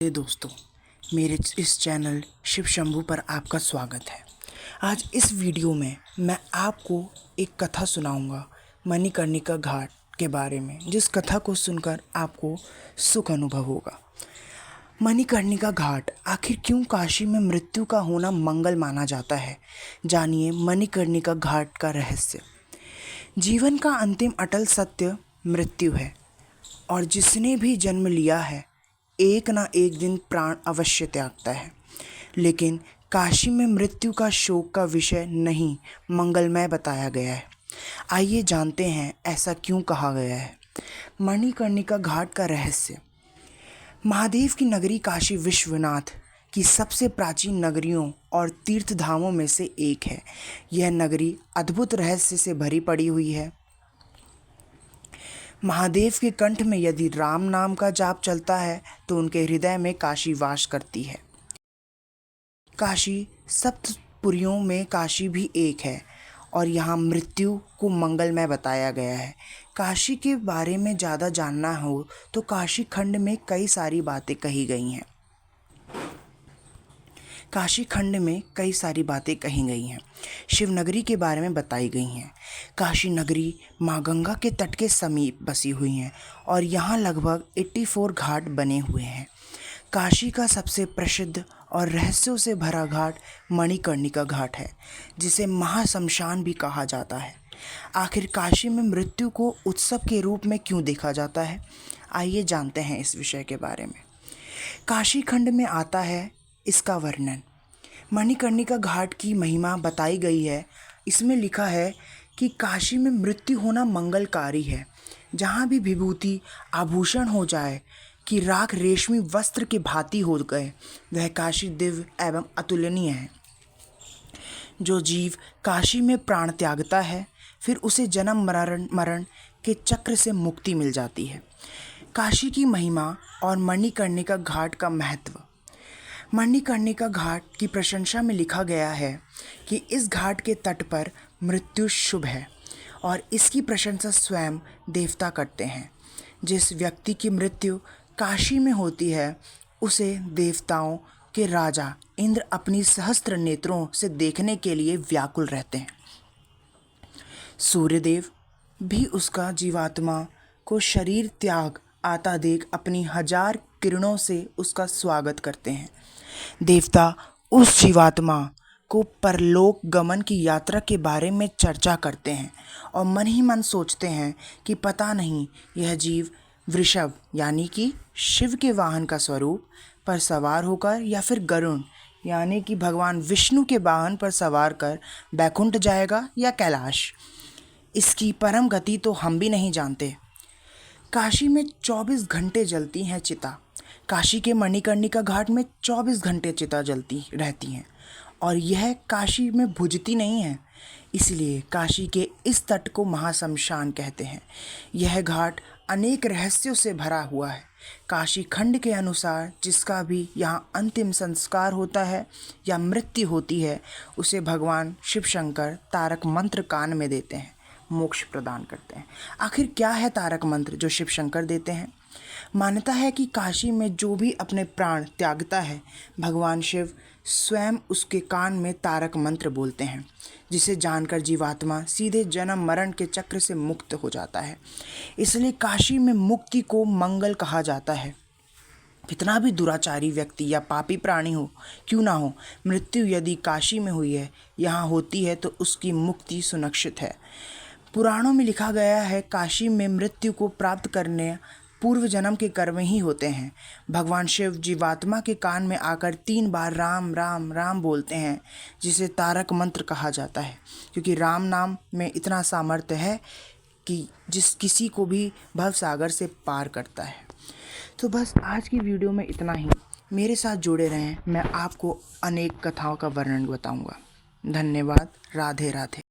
दोस्तों, मेरे इस चैनल शिव शंभू पर आपका स्वागत है। आज इस वीडियो में मैं आपको एक कथा सुनाऊंगा मणिकर्णिका घाट के बारे में, जिस कथा को सुनकर आपको सुख अनुभव होगा। मणिकर्णिका घाट आखिर क्यों काशी में मृत्यु का होना मंगल माना जाता है? जानिए मणिकर्णिका घाट का रहस्य। जीवन का अंतिम अटल सत्य मृत्यु है, और जिसने भी जन्म लिया है एक ना एक दिन प्राण अवश्य त्यागता है। लेकिन काशी में मृत्यु का शोक का विषय नहीं, मंगलमय बताया गया है। आइए जानते हैं ऐसा क्यों कहा गया है। मणिकर्णिका घाट का रहस्य। महादेव की नगरी काशी विश्वनाथ की सबसे प्राचीन नगरियों और तीर्थधामों में से एक है। यह नगरी अद्भुत रहस्य से भरी पड़ी हुई है। महादेव के कंठ में यदि राम नाम का जाप चलता है तो उनके हृदय में काशी वास करती है। काशी सप्तपुरियों में काशी भी एक है, और यहाँ मृत्यु को मंगलमय बताया गया है। काशी के बारे में ज़्यादा जानना हो तो काशी खंड में कई सारी बातें कही गई हैं। काशी खंड में कई सारी बातें कही गई हैं, शिवनगरी के बारे में बताई गई हैं। काशी नगरी माँ गंगा के तट के समीप बसी हुई हैं, और यहाँ लगभग 84 घाट बने हुए हैं। काशी का सबसे प्रसिद्ध और रहस्यों से भरा घाट मणिकर्णिका घाट है, जिसे महाश्मशान भी कहा जाता है। आखिर काशी में मृत्यु को उत्सव के रूप में क्यों देखा जाता है? आइए जानते हैं इस विषय के बारे में। काशी खंड में आता है इसका वर्णन। मणिकर्णिका घाट की महिमा बताई गई है। इसमें लिखा है कि काशी में मृत्यु होना मंगलकारी है। जहाँ भी विभूति आभूषण हो जाए कि राख रेशमी वस्त्र के भांति हो गए, वह काशी दिव्य एवं अतुलनीय है। जो जीव काशी में प्राण त्यागता है, फिर उसे जन्म मरण के चक्र से मुक्ति मिल जाती है। काशी की महिमा और मणिकर्णिका घाट का महत्व। मणिकर्णिका घाट की प्रशंसा में लिखा गया है कि इस घाट के तट पर मृत्यु शुभ है, और इसकी प्रशंसा स्वयं देवता करते हैं। जिस व्यक्ति की मृत्यु काशी में होती है, उसे देवताओं के राजा इंद्र अपनी सहस्त्र नेत्रों से देखने के लिए व्याकुल रहते हैं। सूर्यदेव भी उसका जीवात्मा को शरीर त्याग आता देख अपनी 1000 किरणों से उसका स्वागत करते हैं। देवता उस जीवात्मा को परलोक गमन की यात्रा के बारे में चर्चा करते हैं, और मन ही मन सोचते हैं कि पता नहीं यह जीव वृषभ यानी कि शिव के वाहन का स्वरूप पर सवार होकर, या फिर गरुण यानी कि भगवान विष्णु के वाहन पर सवार कर बैकुंठ जाएगा या कैलाश। इसकी परम गति तो हम भी नहीं जानते। काशी में 24 घंटे जलती हैं चिता। काशी के मणिकर्णिका घाट में 24 घंटे चिता जलती रहती हैं, और यह काशी में बुझती नहीं है। इसलिए काशी के इस तट को महाश्मशान कहते हैं। यह घाट अनेक रहस्यों से भरा हुआ है। काशी खंड के अनुसार जिसका भी यहाँ अंतिम संस्कार होता है या मृत्यु होती है, उसे भगवान शिव शंकर तारक मंत्र कान में देते हैं, मोक्ष प्रदान करते हैं। आखिर क्या है तारक मंत्र जो शिव शंकर देते हैं? मान्यता है कि काशी में जो भी अपने प्राण त्यागता है, भगवान शिव स्वयं उसके कान में तारक मंत्र बोलते हैं, जिसे जानकर जीवात्मा सीधे जन्म मरण के चक्र से मुक्त हो जाता है। इसलिए काशी में मुक्ति को मंगल कहा जाता है। कितना भी दुराचारी व्यक्ति या पापी प्राणी हो क्यों ना हो, मृत्यु यदि काशी में हुई है, यहाँ होती है, तो उसकी मुक्ति सुनिश्चित है। पुराणों में लिखा गया है काशी में मृत्यु को प्राप्त करने पूर्व जन्म के कर्म ही होते हैं। भगवान शिव जीवात्मा के कान में आकर 3 बार राम राम राम बोलते हैं, जिसे तारक मंत्र कहा जाता है, क्योंकि राम नाम में इतना सामर्थ्य है कि जिस किसी को भी भव सागर से पार करता है। तो बस आज की वीडियो में इतना ही। मेरे साथ जुड़े रहें, मैं आपको अनेक कथाओं का वर्णन बताऊंगा। धन्यवाद। राधे राधे।